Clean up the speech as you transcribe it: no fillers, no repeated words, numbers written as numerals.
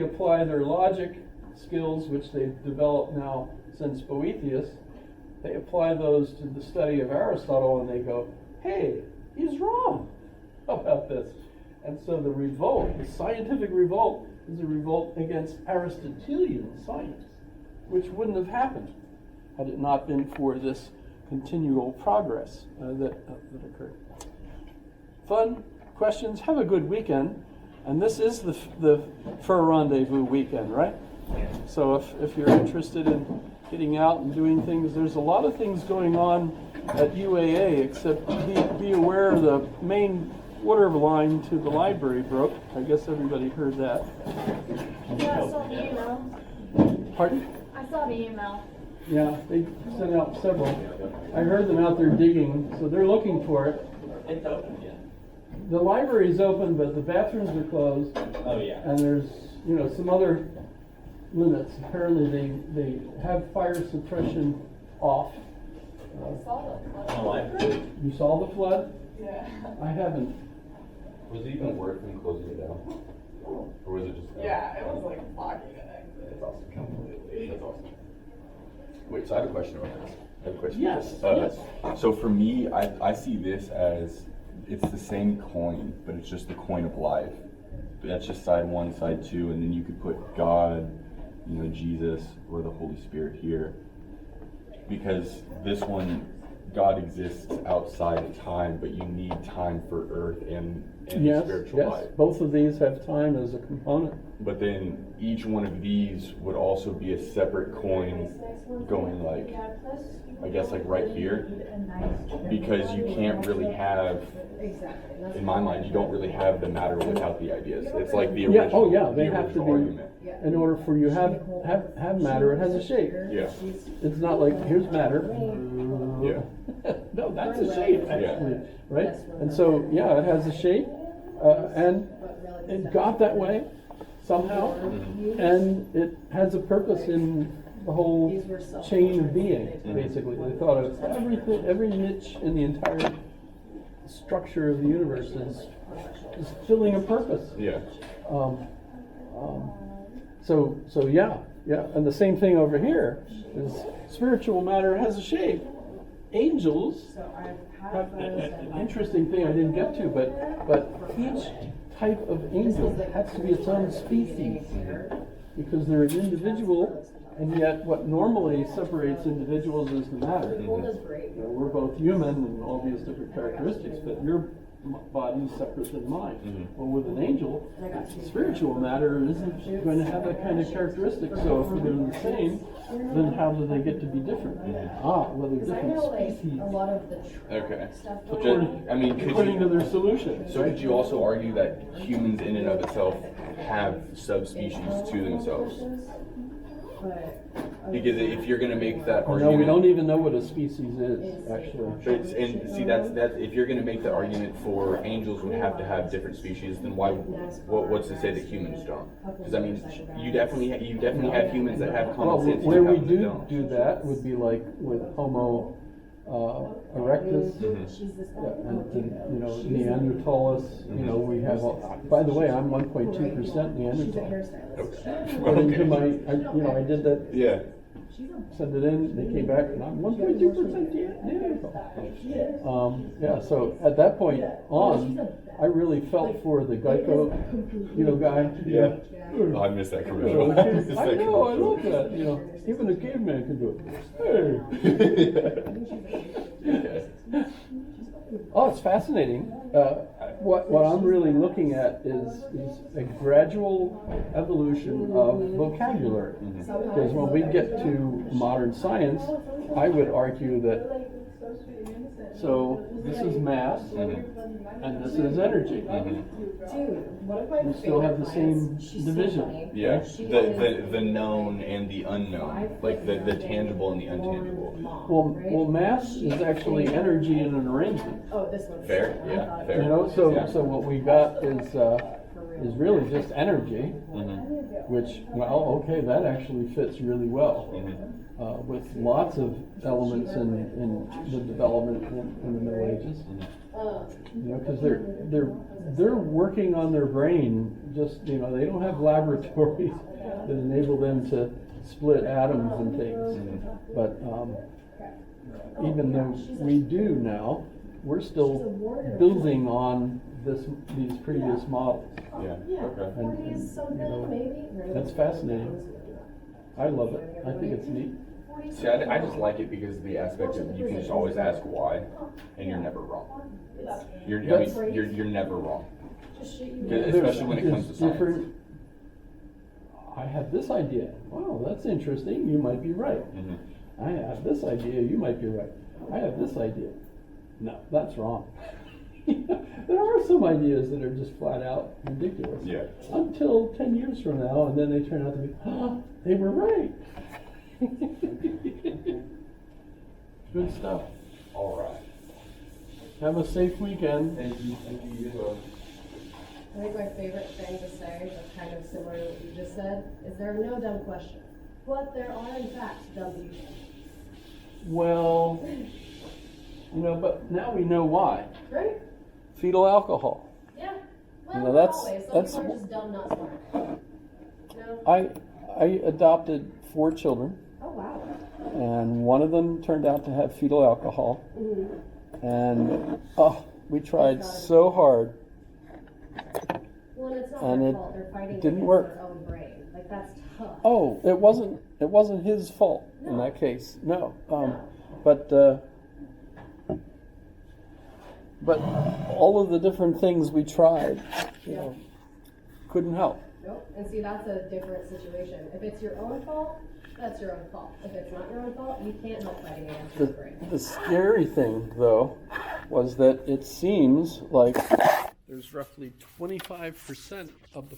apply their logic skills, which they've developed now since Boethius, they apply those to the study of Aristotle, and they go, hey, he's wrong about this. And so the revolt, the scientific revolt, is a revolt against Aristotelian science, which wouldn't have happened had it not been for this continual progress that occurred. Fun questions. Have a good weekend. And this is the Fur Rendezvous weekend, right? So if you're interested in getting out and doing things, there's a lot of things going on at UAA, except be aware the main water line to the library broke. I guess everybody heard that. Yeah, I saw the email. Pardon? I saw the email. Yeah, they sent out several. I heard them out there digging, so they're looking for it. It's open, yeah. The library's open, but the bathrooms are closed. Oh, yeah. And there's, some other limits. Apparently they have fire suppression off. I saw the The library? You saw the flood? Yeah. I haven't. Was it even worth them closing it down? Or was it just? Yeah, it was like blocking an exit. That's awesome. Completely. That's awesome. Wait, so I have a question about this. I have a question. Yes, yes. So for me, I see this as it's the same coin, but it's just the coin of life. That's just side one, side two, and then you could put God, Jesus, or the Holy Spirit here. Because this one, God exists outside of time, but you need time for earth and Yes, spiritual yes. life. Both of these have time as a component. But then each one of these would also be a separate coin going like, I guess like right here, because you can't really have, in my mind, you don't really have the matter without the ideas. It's like the original, Yeah, oh yeah, they the have to original be, argument. in order for you have matter, it has a shape. Yeah, It's not like, here's matter. yeah, No, that's a shape, actually, Yeah. right? And so, yeah, it has a shape, and it got that way somehow, and it has a purpose in the whole chain of being, basically. They thought of everything, every niche in the entire structure of the universe is filling a purpose. yeah. So yeah, and the same thing over here is spiritual matter has a shape. Angels have an interesting thing I didn't get to, but each type of angel has to be its own species because they're an individual, and yet what normally separates individuals is the matter. We're both human and all these different characteristics, but your body is separate than mine. Well, with an angel, spiritual matter isn't going to have that kind of characteristic. So if they're the same, then how do they get to be different? Well, they're different species. Okay. According to their solution. So could you also argue that humans in and of itself have subspecies to themselves? Because if you're going to make that No, argument, we don't even know what a species is, actually. and see, that's if you're going to make the argument for angels would have to have different species, then what's to say that humans don't? Because I mean, you definitely have humans that have Well, common sense. where and we humans that do don't. that would be like with Homo erectus, and Neanderthals. We have. By the way, I'm 1.2% Neanderthal. According to my, I did that. Yeah. Send it in. They came back, and I'm 1.2% Neanderthal. So at that point on, I really felt for the Geico, guy. Yeah. Oh, I missed that commercial. I know, I love that. Even a caveman can do it. Hey. Oh, it's fascinating. What I'm really looking at is a gradual evolution of vocabulary. Because when we get to modern science, I would argue that. So this is mass, and this is energy. We still have the same division. Yeah, the known and the unknown, like the tangible and the intangible. Well, mass is actually energy in an arrangement. Fair, yeah, fair. So what we got is really just energy, which, that actually fits really well. With lots of elements in the development in the Middle Ages. You know, because they're working on their brain. Just, you know, they don't have laboratories that enable them to split atoms and things. But even though we do now, we're still building on these previous models. Yeah. Okay. And, you something, know, maybe. that's fascinating. I love it. I think it's neat. See, I just like it because of the aspect of you can just always ask why, and you're never wrong. You're never wrong. Especially when it comes to science. different. I have this idea. Wow, that's interesting. You might be right. Mhm. I have this idea. You might be right. I have this idea. No, that's wrong. There are some ideas that are just flat out ridiculous. Yeah. Until 10 years from now, and then they turn out to be, oh, they were right. Good stuff. All right. Have a safe weekend. Thank you. Thank you. You as well. I think my favorite thing to say, that's kind of similar to what you just said, is there are no dumb questions. But there are, in fact, dumb people. Well, you know, but now we know why. Right? Fetal alcohol. Yeah. Well, You know, not that's- always. Some that's- people are just dumb, not smart. No? I adopted 4 children, Oh, wow. and one of them turned out to have fetal alcohol. Mm-hmm. And we tried so hard. Well, and it's not And their it fault. They're fighting didn't against work. their own brain. Like, that's tough. Oh, it wasn't his fault in No. that case. No. No. But all of the different things we tried, you Yeah. know, couldn't help. Nope. And see, that's a different situation. If it's your own fault, that's your own fault. If it's not your own fault, you can't help fighting against your brain. The scary thing, though, was that it seems like there's roughly 25% of the